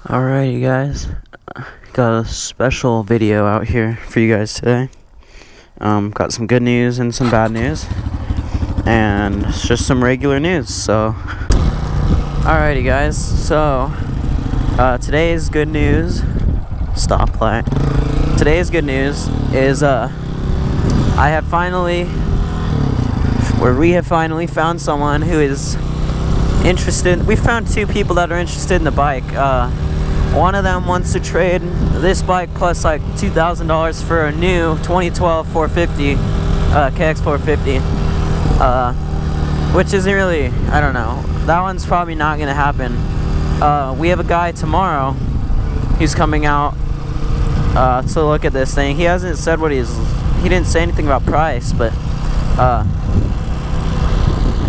Alrighty guys, got a special video out here for you guys today. Got some good news and some bad news, and it's just some regular news. So alrighty guys, so today's good news, stoplight. Today's good news is we have finally found someone who is interested. We found two people that are interested in the bike. One of them wants to trade this bike plus like $2,000 for a new 2012 450 KX 450, which isn't really, I don't know, that one's probably not gonna happen. We have a guy tomorrow who's coming out to look at this thing. He hasn't said he didn't say anything about price, but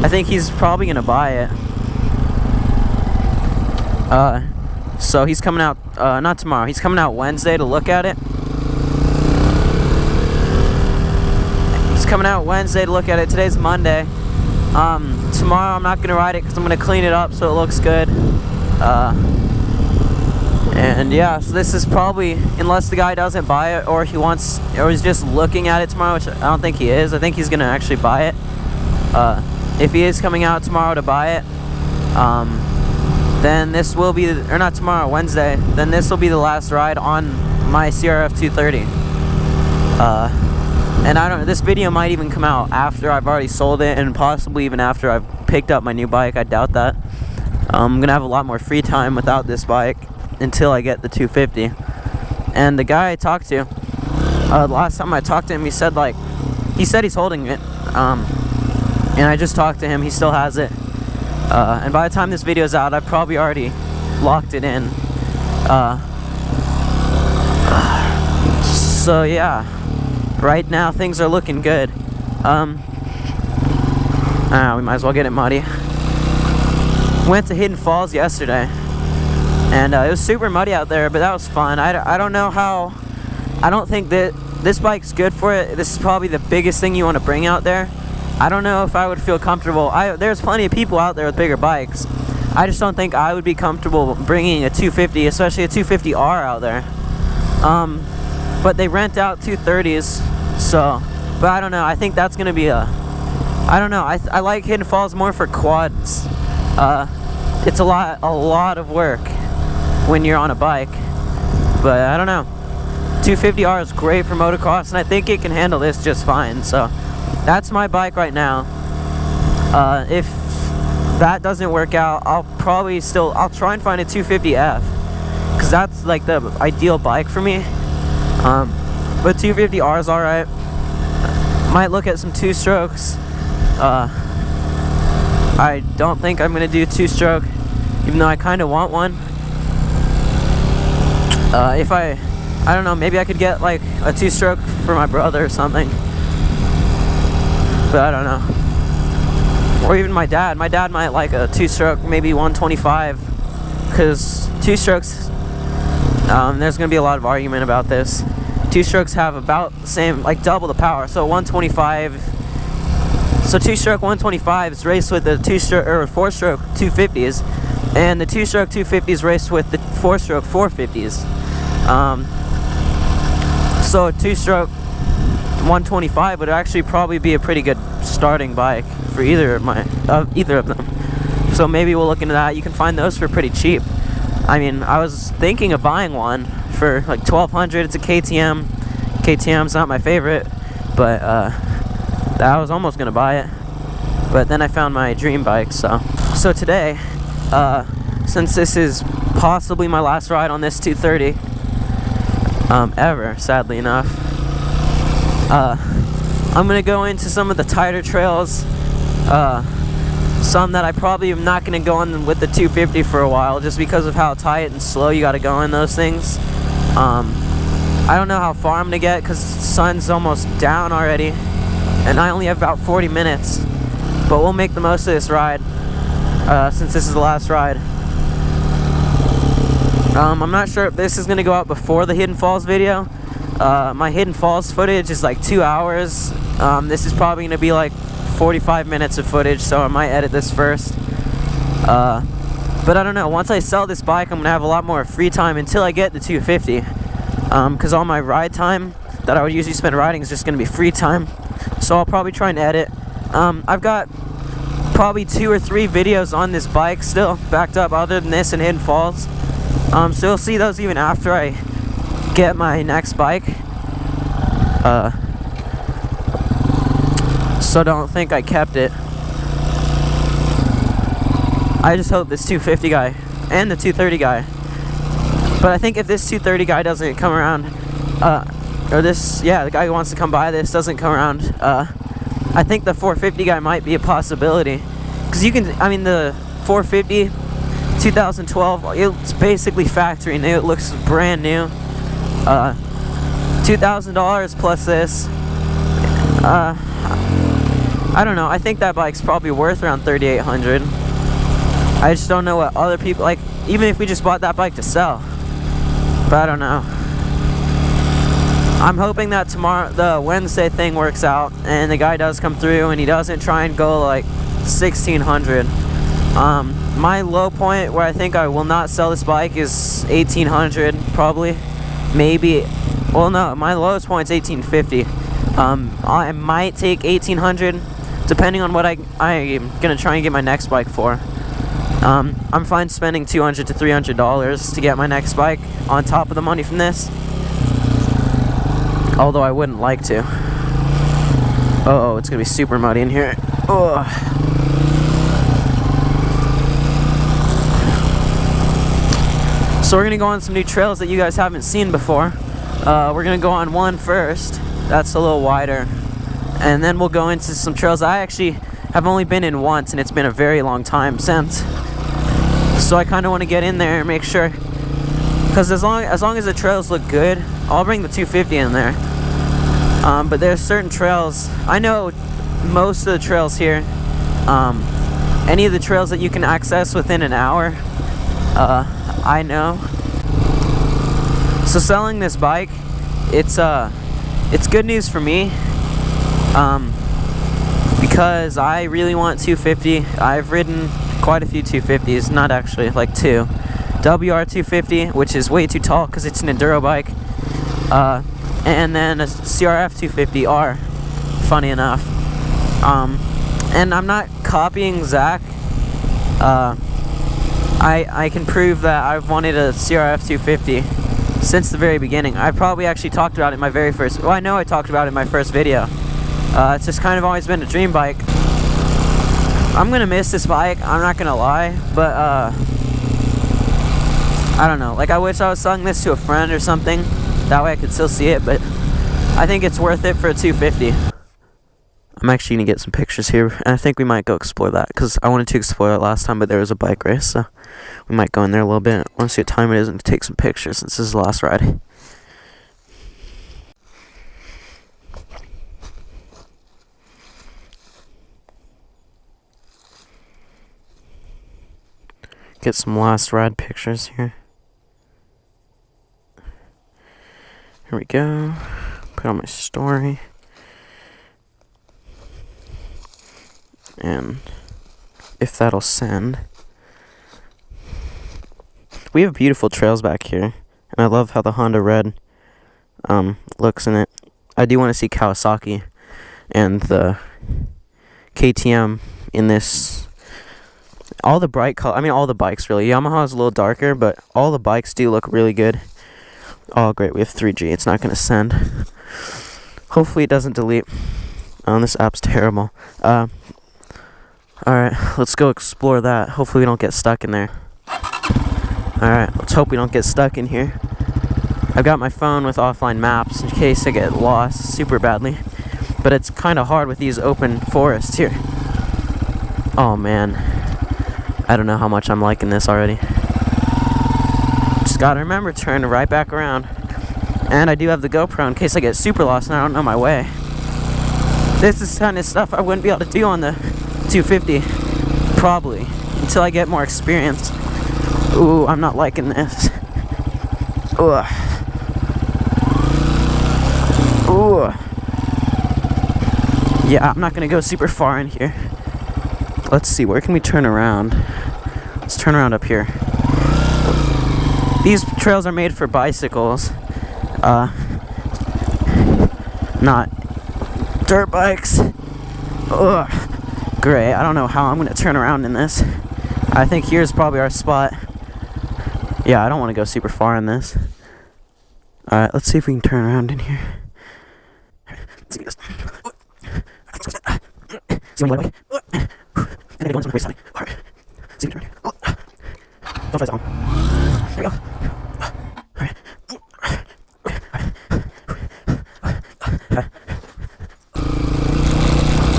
I think he's probably gonna buy it. So he's coming out, not tomorrow, he's coming out Wednesday to look at it. Today's Monday. Tomorrow I'm not going to ride it because I'm going to clean it up so it looks good. And yeah, so this is probably, unless the guy doesn't buy it or he's just looking at it tomorrow, which I don't think he is. I think he's going to actually buy it. If he is coming out tomorrow to buy it, then this will be, or not tomorrow, Wednesday, then this will be the last ride on my CRF230. And this video might even come out after I've already sold it, and possibly even after I've picked up my new bike. I doubt that. I'm gonna have a lot more free time without this bike until I get the 250. And the guy I talked to, the last time I talked to him, he said he's holding it. And I just talked to him, he still has it. And by the time this video's out, I've probably already locked it in. So yeah, right now things are looking good. We might as well get it muddy. Went to Hidden Falls yesterday, and it was super muddy out there, but that was fun. I don't know how, I don't think that this bike's good for it. This is probably the biggest thing you want to bring out there. I don't know if I would feel comfortable. There's plenty of people out there with bigger bikes. I just don't think I would be comfortable bringing a 250, especially a 250R out there. But they rent out 230s, so, but I don't know. I think that's gonna be I don't know. I like Hidden Falls more for quads. It's a lot of work when you're on a bike, but I don't know. 250R is great for motocross, and I think it can handle this just fine. So that's my bike right now. If that doesn't work out, I'll try and find a 250F, because that's like the ideal bike for me. But 250R is alright. Might look at some two-strokes. I don't think I'm gonna do two-stroke, even though I kind of want one. I don't know, maybe I could get like a two-stroke for my brother or something. But I don't know. Or even my dad. My dad might like a two-stroke, maybe 125, because two-strokes, there's going to be a lot of argument about this. Two-strokes have about the same, like double the power. So 125, so two-stroke 125 is raced with the two-stroke or four-stroke 250s, and the two-stroke 250s raced with the four-stroke 450s. So a two-stroke 125 would actually probably be a pretty good starting bike for either of them. So maybe we'll look into that. You can find those for pretty cheap. I mean, I was thinking of buying one for like $1,200. It's a KTM. KTM's not my favorite, but I was almost gonna buy it, but then I found my dream bike. So today, since this is possibly my last ride on this 230 ever, sadly enough, I'm gonna go into some of the tighter trails, some that I probably am not gonna go on with the 250 for a while, just because of how tight and slow you gotta go in those things. I don't know how far I'm gonna get because the sun's almost down already, and I only have about 40 minutes, but we'll make the most of this ride, since this is the last ride. I'm not sure if this is gonna go out before the Hidden Falls video. My Hidden Falls footage is like 2 hours. This is probably going to be like 45 minutes of footage, so I might edit this first. But I don't know, once I sell this bike, I'm gonna have a lot more free time until I get the 250. Because all my ride time that I would usually spend riding is just gonna be free time. So I'll probably try and edit. I've got probably 2 or 3 videos on this bike still backed up, other than this and Hidden Falls. So you'll see those even after I get my next bike. So don't think I kept it. I just hope this 250 guy and the 230 guy. But I think if this 230 guy doesn't come around, or this, yeah, the guy who wants to come buy this doesn't come around, I think the 450 guy might be a possibility. Because you can, I mean, the 450 2012, it's basically factory new. It looks brand new. $2,000 plus this. I don't know. I think that bike's probably worth around $3,800. I just don't know what other people, like, even if we just bought that bike to sell. But I don't know. I'm hoping that tomorrow, the Wednesday thing works out, and the guy does come through, and he doesn't try and go like 1,600. My low point where I think I will not sell this bike is 1,800, probably. Maybe, well, no, my lowest point is 1,850. I might take 1,800, depending on what I'm gonna try and get my next bike for. I'm fine spending $200 to $300 to get my next bike on top of the money from this. Although I wouldn't like to. Uh-oh, it's gonna be super muddy in here. Ugh. So we're gonna go on some new trails that you guys haven't seen before. We're gonna go on one first. That's a little wider. And then we'll go into some trails I actually have only been in once, and it's been a very long time since. So I kind of want to get in there and make sure, because as long as the trails look good, I'll bring the 250 in there. But there's certain trails, I know most of the trails here, any of the trails that you can access within an hour, I know. So selling this bike, it's good news for me, because I really want 250. I've ridden quite a few 250s, not actually, like 2. WR250, which is way too tall because it's an enduro bike, and then a CRF230F, funny enough. And I'm not copying Zach. I can prove that I've wanted a CRF250 since the very beginning. I probably actually talked about it in my very first, well, I know I talked about it in my first video. It's just kind of always been a dream bike. I'm gonna miss this bike, I'm not gonna lie, but I don't know, like, I wish I was selling this to a friend or something, that way I could still see it, but I think it's worth it for a 250. I'm actually gonna get some pictures here, and I think we might go explore that, because I wanted to explore it last time, but there was a bike race, so we might go in there a little bit. I want to see what time it is and take some pictures since this is the last ride. Get some last ride pictures here. Here we go. Put on my story. And if that'll send. We have beautiful trails back here, and I love how the Honda Red looks in it. I do want to see Kawasaki and the KTM in this. All the bright color, I mean all the bikes really. Yamaha is a little darker, but all the bikes do look really good. Oh great, we have 3G. It's not going to send. Hopefully it doesn't delete. Oh, this app's terrible. Alright, let's go explore that. Hopefully we don't get stuck in there. Alright, let's hope we don't get stuck in here. I've got my phone with offline maps in case I get lost super badly. But it's kind of hard with these open forests here. Oh man. I don't know how much I'm liking this already. Just gotta remember, turn right back around. And I do have the GoPro in case I get super lost and I don't know my way. This is kind of stuff I wouldn't be able to do on the 250. Probably. Until I get more experience. Ooh, I'm not liking this. Ugh. Ooh. Yeah, I'm not gonna go super far in here. Let's see, where can we turn around? Let's turn around up here. These trails are made for bicycles, not dirt bikes. Ugh, great. I don't know how I'm gonna turn around in this. I think here's probably our spot. Yeah, I don't want to go super far in this. Alright, let's see if we can turn around in here. See this. See when you Alright. See if you turn. Don't try this on. There we go.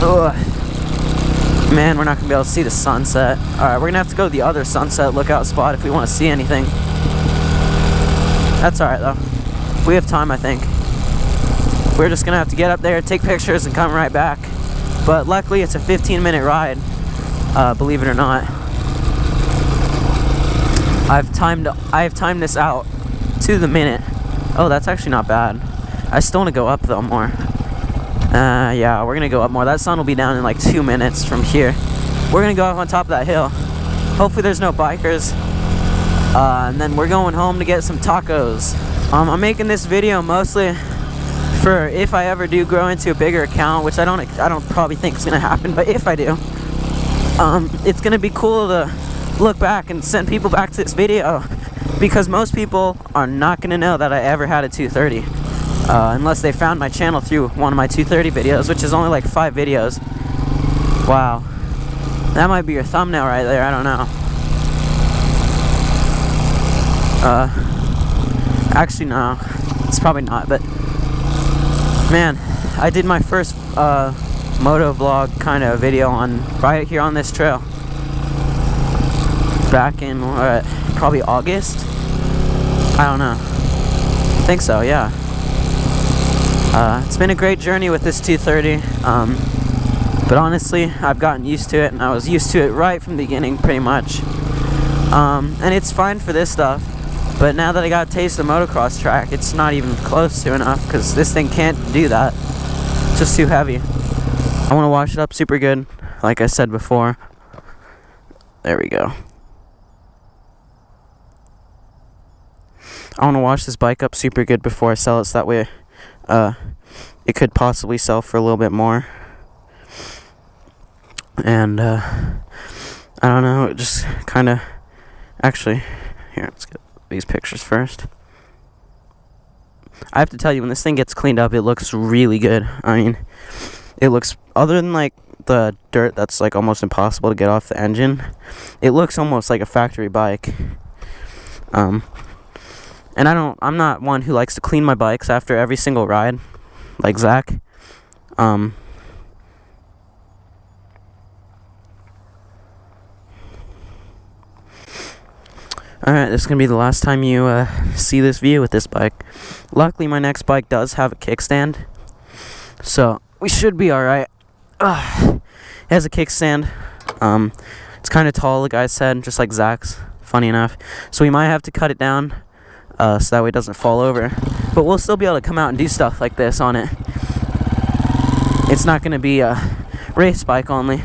Alright. Man, we're not gonna be able to see the sunset. Alright, we're gonna have to go to the other sunset lookout spot if we want to see anything. That's alright though. We have time, I think. We're just gonna have to get up there, take pictures, and come right back. But luckily, it's a 15-minute ride. Believe it or not. I have timed this out to the minute. Oh, that's actually not bad. I still want to go up though more. Yeah, we're gonna go up more. That sun will be down in like 2 minutes from here. We're gonna go up on top of that hill. Hopefully there's no bikers. And then we're going home to get some tacos. I'm making this video mostly for if I ever do grow into a bigger account, which I don't probably think is gonna happen, but if I do, it's gonna be cool to look back and send people back to this video, because most people are not gonna know that I ever had a 230. Unless they found my channel through one of my 230 videos, which is only like 5 videos. Wow. That might be your thumbnail right there, I don't know. Actually no, it's probably not, but man, I did my first moto vlog kind of video right here on this trail. Back in probably August? I don't know. I think so, yeah. It's been a great journey with this 230, but honestly, I've gotten used to it, and I was used to it right from the beginning, pretty much. And it's fine for this stuff, but now that I got a taste of the motocross track, it's not even close to enough, because this thing can't do that. It's just too heavy. I want to wash it up super good, like I said before. There we go. I want to wash this bike up super good before I sell it, so that way it could possibly sell for a little bit more. And I don't know, it just kind of, actually, here, let's get these pictures first. I have to tell you, when this thing gets cleaned up, it looks really good. I mean, it looks, other than like the dirt that's like almost impossible to get off the engine, it looks almost like a factory bike. And I'm not one who likes to clean my bikes after every single ride, like Zach. Alright, this is going to be the last time you see this view with this bike. Luckily, my next bike does have a kickstand, so we should be alright. It has a kickstand. It's kind of tall, the guy said, just like Zach's, funny enough. So we might have to cut it down, so that way it doesn't fall over. But we'll still be able to come out and do stuff like this on it. It's not going to be a race bike only.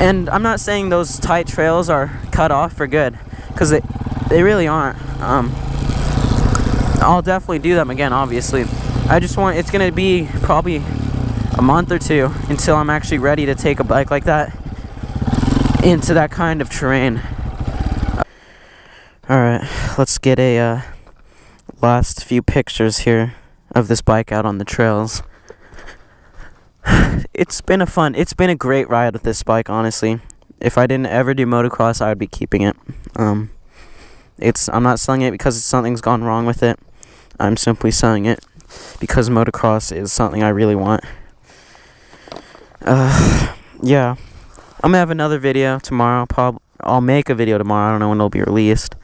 And I'm not saying those tight trails are cut off for good, because they really aren't. I'll definitely do them again, obviously. I just want, it's going to be probably a month or two until I'm actually ready to take a bike like that into that kind of terrain. Alright, let's get a last few pictures here of this bike out on the trails. It's been a great ride with this bike, honestly. If I didn't ever do motocross, I would be keeping it. I'm not selling it because something's gone wrong with it. I'm simply selling it because motocross is something I really want. Yeah. I'm gonna have another video tomorrow. I'll make a video tomorrow. I don't know when it'll be released.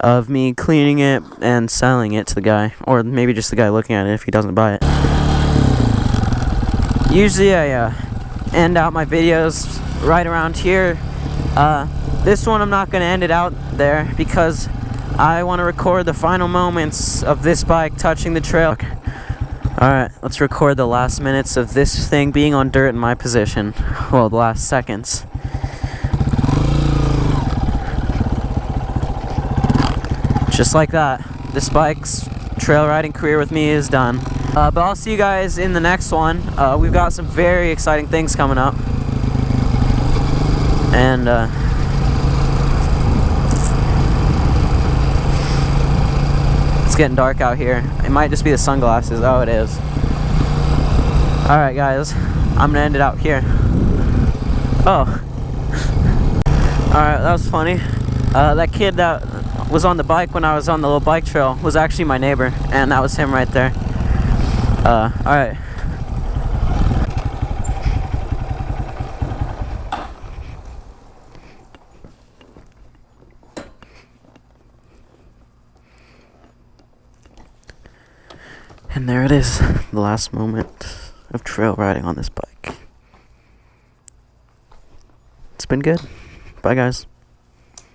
Of me cleaning it and selling it to the guy, or maybe just the guy looking at it if he doesn't buy it. Usually I end out my videos right around here. This one I'm not going to end it out there because I want to record the final moments of this bike touching the trail. Alright, let's record the last minutes of this thing being on dirt in my position. Well, the last seconds. Just like that, this bike's trail riding career with me is done. But I'll see you guys in the next one. We've got some very exciting things coming up. And it's getting dark out here. It might just be the sunglasses. Oh, it is. Alright guys, I'm gonna end it out here. Oh. Alright, that was funny. That kid that was on the bike when I was on the little bike trail was actually my neighbor, and that was him right there. Alright. And there it is, the last moment of trail riding on this bike. It's been good. Bye guys.